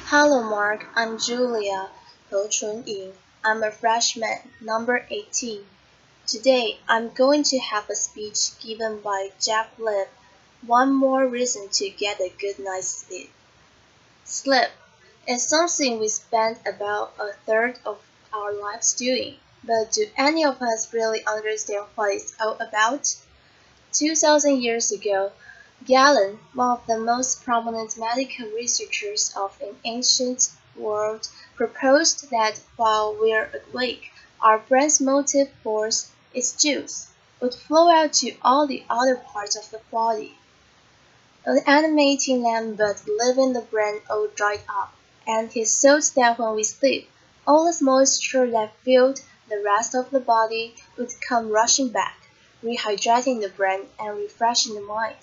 Hello Mark, I'm Julia He Chunying. I'm a freshman, number 18. Today I'm going to have a speech given by Iliff. One more reason to get a good night's sleep. Sleep is something we spend about a third of our lives doing, but do any of us really understand what it's all about? 2,000 years ago, Galen, one of the most prominent medical researchers of an ancient world, proposed that while we're awake, our brain's motive force, its juice, would flow out to all the other parts of the body, animating them but leaving the brain all dried up. And he thought that when we sleep, all the moisture that filled the rest of the body would come rushing back, rehydrating the brain and refreshing the mind.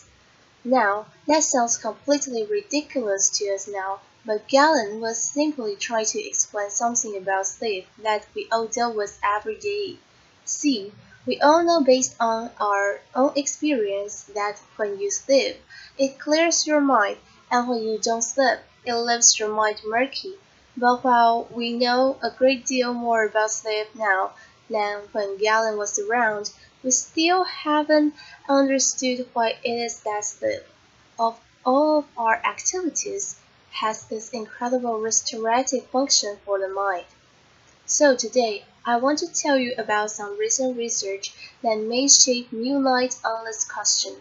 Now, that sounds completely ridiculous to us now, but Galen was simply trying to explain something about sleep that we all deal with every day. See, we all know based on our own experience that when you sleep, it clears your mind, and when you don't sleep, it leaves your mind murky. But while we know a great deal more about sleep now than when Galen was around, we still haven't understood why it is that sleep, of all of our activities, has this incredible restorative function for the mind. So today, I want to tell you about some recent research that may shed new light on this question.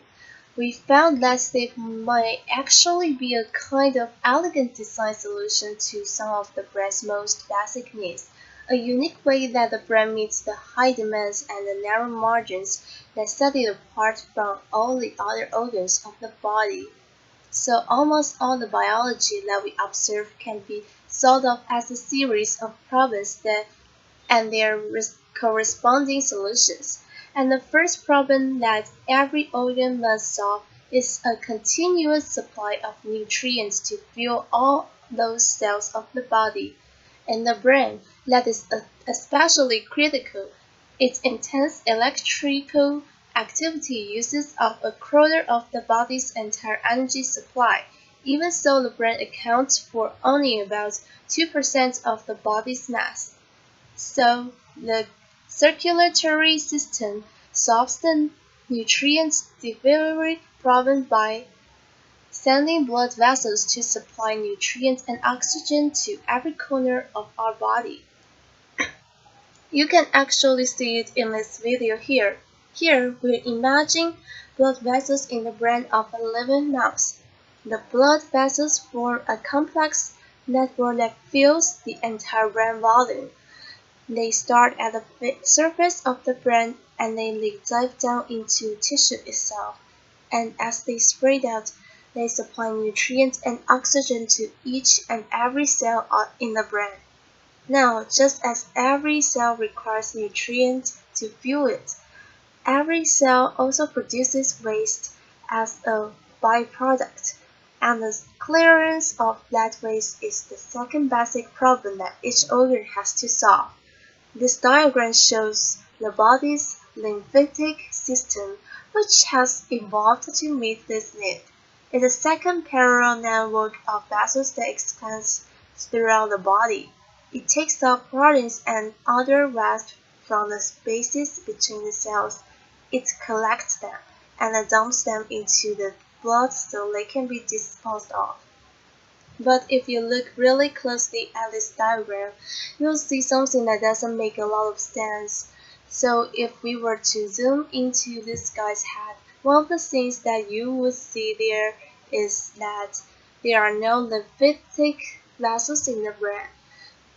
We found that sleep might actually be a kind of elegant design solution to some of the brain's most basic needs, a unique way that the brain meets the high demands and the narrow margins that set it apart from all the other organs of the body. So almost all the biology that we observe can be thought of as a series of problems and their corresponding solutions. And the first problem that every organ must solve is a continuous supply of nutrients to fuel all those cells of the body. In the brain, that is especially critical. Its intense electrical activity uses up a quarter of the body's entire energy supply, even so the brain accounts for only about 2% of the body's mass. So the circulatory system solves the nutrient delivery problem by sending blood vessels to supply nutrients and oxygen to every corner of our body. You can actually see it in this video here. Here we imagine blood vessels in the brain of a living mouse. The blood vessels form a complex network that fills the entire brain volume. They start at the surface of the brain and then they dive down into tissue itself. And as they spread out, they supply nutrients and oxygen to each and every cell in the brain. Now, just as every cell requires nutrients to fuel it, every cell also produces waste as a byproduct, and the clearance of that waste is the second basic problem that each organ has to solve. This diagram shows the body's lymphatic system, which has evolved to meet this need. It's a second parallel network of vessels that extends throughout the body. It takes up proteins and other waste from the spaces between the cells. It collects them and then dumps them into the blood so they can be disposed of. But if you look really closely at this diagram, you'll see something that doesn't make a lot of sense. So if we were to zoom into this guy's head, one of the things that you would see there is that there are no lymphatic vessels in the brain.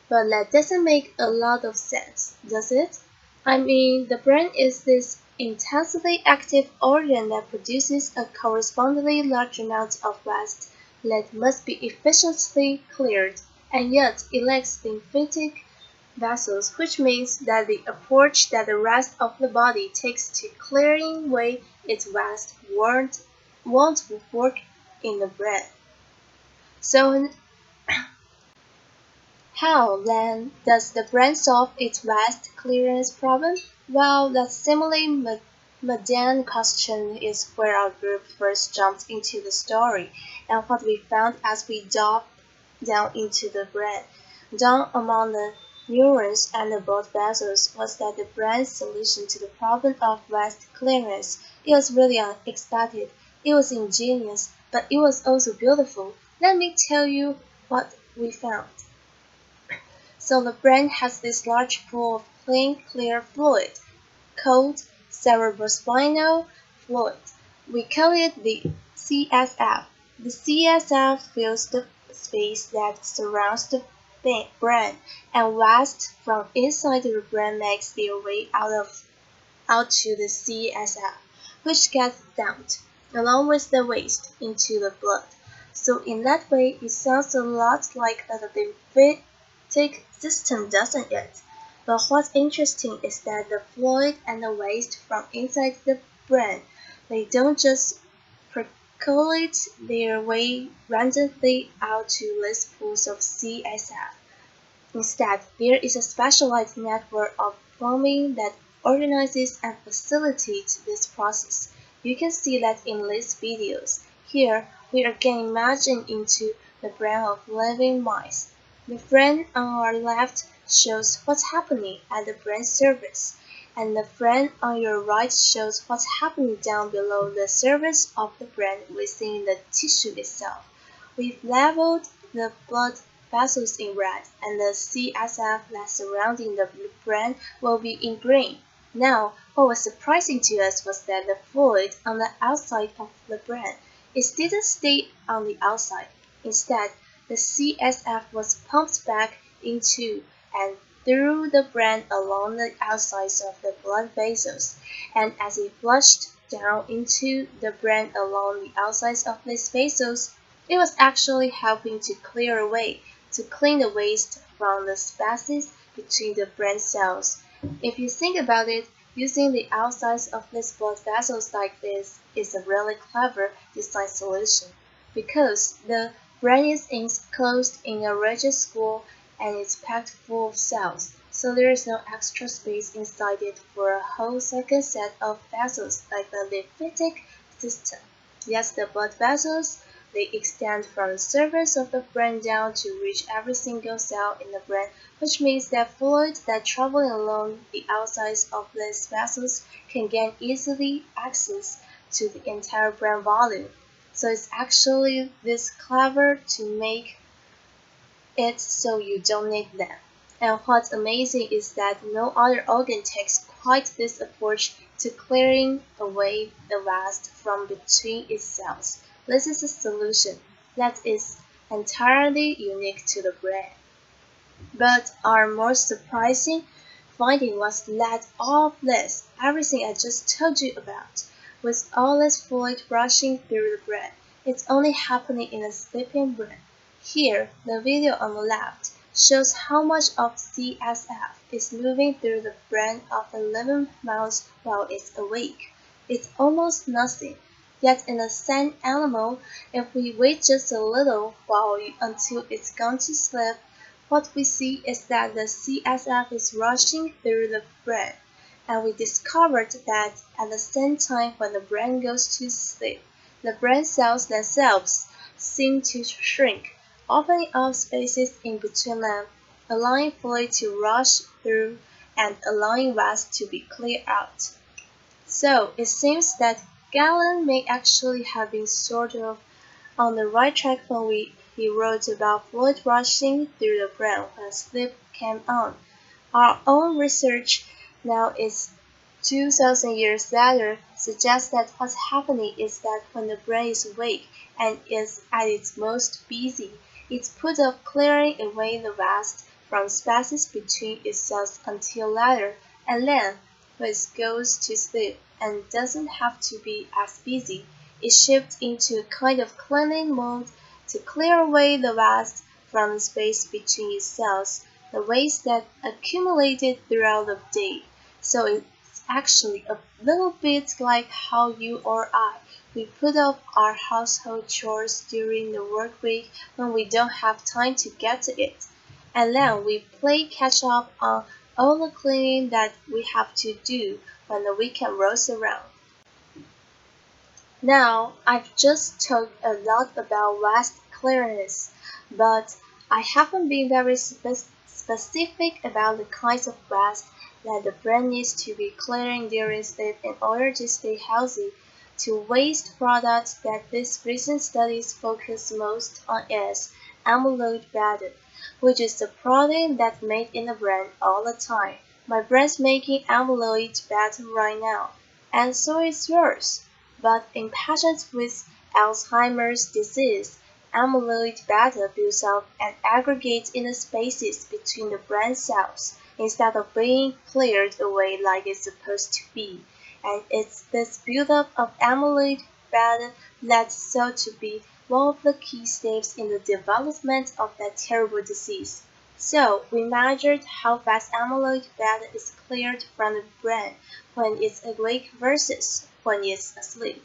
But that doesn't make a lot of sense, does it? I mean, the brain is this intensely active organ that produces a correspondingly large amount of waste that must be efficiently cleared, and yet it lacks lymphatic vessels, which means that the approach that the rest of the body takes to clearing away its waste won't work in the brain. So how, then, does the brain solve its waste clearance problem? Well, that seemingly mundane question is where our group first jumped into the story, and what we found as we dove down into the brain. Down among the neurons and the blood vessels was that the brain's solution to the problem of vast clearance. It was really unexpected. It was ingenious, but it was also beautiful. Let me tell you what we found. So the brain has this large pool of clean, clear fluid called cerebrospinal fluid. We call it the CSF. The CSF fills the space that surrounds the brain, and waste from inside the brain makes their way out to the CSF, which gets dumped, along with the waste, into the blood. So in that way, it sounds a lot like the lymphatic system, doesn't it? But what's interesting is that the fluid and the waste from inside the brain, they don't just percolate their way randomly out to these pools of CSF. Instead, there is a specialized network of plumbing that organizes and facilitates this process. You can see that in these videos. Here, we again imagine into the brain of living mice. The frame on our left shows what's happening at the brain surface, and the frame on your right shows what's happening down below the surface of the brain within the tissue itself. We've labeled the blood vessels in red, and the CSF that's surrounding the brain will be in green. Now, what was surprising to us was that the fluid on the outside of the brain, it didn't stay on the outside. Instead, the CSF was pumped back into and through the brain along the outsides of the blood vessels, and as it flushed down into the brain along the outsides of these vessels, it was actually helping to clean the waste from the spaces between the brain cells. If you think about it, using the outsides of these blood vessels like this is a really clever design solution, because the brain is enclosed in a rigid skull and it's packed full of cells, so there is no extra space inside it for a whole second set of vessels like the lymphatic system. Yes, the blood vessels, they extend from the surface of the brain down to reach every single cell in the brain, which means that fluid that traveling along the outsides of these vessels can gain easily access to the entire brain volume. So it's actually this clever to make it so you don't need them. And what's amazing is that no other organ takes quite this approach to clearing away the waste from between its cells. This is a solution that is entirely unique to the brain. But our most surprising finding was that all of this, everything I just told you about, with all this fluid rushing through the brain, it's only happening in a sleeping brain. Here, the video on the left shows how much of CSF is moving through the brain of a living mouse while it's awake. It's almost nothing. Yet in a sane animal, if we wait just a little while until it's gone to sleep, what we see is that the CSF is rushing through the brain, and we discovered that at the same time when the brain goes to sleep, the brain cells themselves seem to shrink, opening up spaces in between them, allowing fluid to rush through and allowing waste to be cleared out. So it seems that Galen may actually have been sort of on the right track when he wrote about fluid rushing through the brain when sleep came on. Our own research now is 2,000 years later suggests that what's happening is that when the brain is awake and is at its most busy, it's put off clearing away the waste from spaces between its cells until later, and then, when it goes to sleep and doesn't have to be as busy, it shifts into a kind of cleaning mode to clear away the waste from the space between its cells, the waste that accumulated throughout the day. So it's actually a little bit like how you or I, we put off our household chores during the work week when we don't have time to get to it. And then we play catch up on all the cleaning that we have to do when the weekend rolls around. Now, I've just talked a lot about waste clearance, but I haven't been very specific about the kinds of rest that the brain needs to be clearing during sleep in order to stay healthy. Two waste products that these recent studies focus most on is amyloid beta, which is the protein that's made in the brain all the time. My brain's making amyloid beta right now, and so is yours. But in patients with Alzheimer's disease, amyloid beta builds up and aggregates in the spaces between the brain cells instead of being cleared away like it's supposed to be. And it's this buildup of amyloid beta that's thought to be one of the key steps in the development of that terrible disease. So, we measured how fast amyloid beta is cleared from the brain when it's awake versus when it's asleep.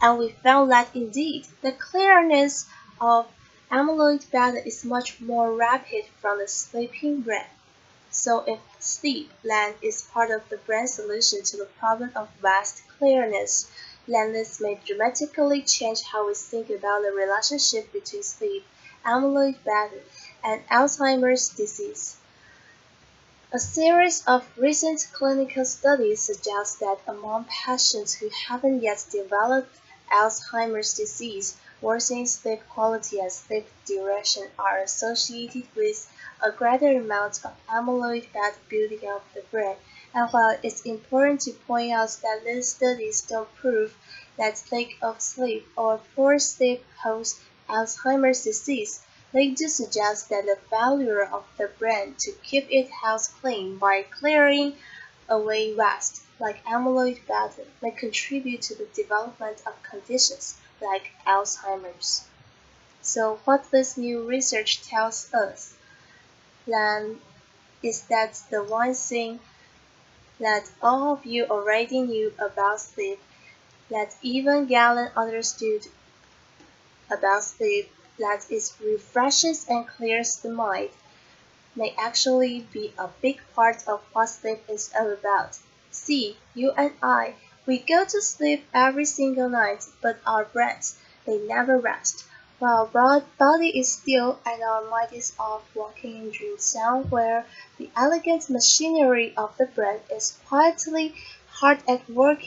And we found that indeed the clearness of amyloid beta is much more rapid from the sleeping brain. So if sleep then is part of the brain's solution to the problem of vast clearness, then this may dramatically change how we think about the relationship between sleep, amyloid beta, and Alzheimer's disease. A series of recent clinical studies suggests that among patients who haven't yet developed Alzheimer's disease, worsening sleep quality and sleep duration are associated with a greater amount of amyloid beta building up the brain. And while it's important to point out that these studies don't prove that lack of sleep or poor sleep cause Alzheimer's disease, they do suggest that the failure of the brain to keep its house clean by clearing away waste, like amyloid beta, may contribute to the development of conditions like Alzheimer's. So what this new research tells us then is that the one thing that all of you already knew about sleep, that even Galen understood about sleep, that it refreshes and clears the mind, may actually be a big part of what sleep is all about. See, you and I, we go to sleep every single night, but our brains, they never rest. While our body is still and our mind is off walking in dream somewhere, the elegant machinery of the brain is quietly hard at work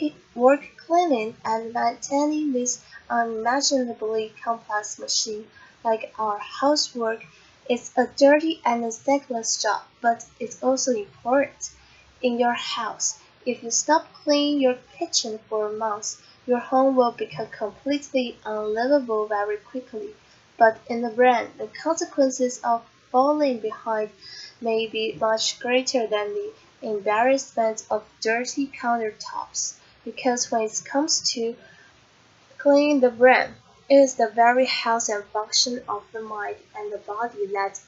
cleaning and maintaining this unimaginably complex machine, like our housework. It's a dirty and a thankless job, but it's also important. In your house, if you stop cleaning your kitchen for months, your home will become completely unlivable very quickly. But in the brain, the consequences of falling behind may be much greater than the embarrassment of dirty countertops, because when it comes to cleaning the brain, it is the very health and function of the mind and the body that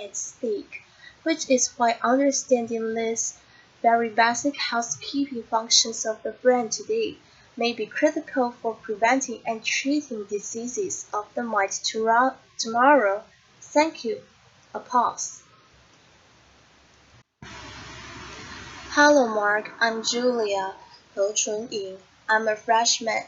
at stake, which is why understanding these very basic housekeeping functions of the brain today may be critical for preventing and treating diseases of the mind tomorrow. Thank you. A pause. Hello Mark, I'm Julia Ho Chunying. I'm a freshman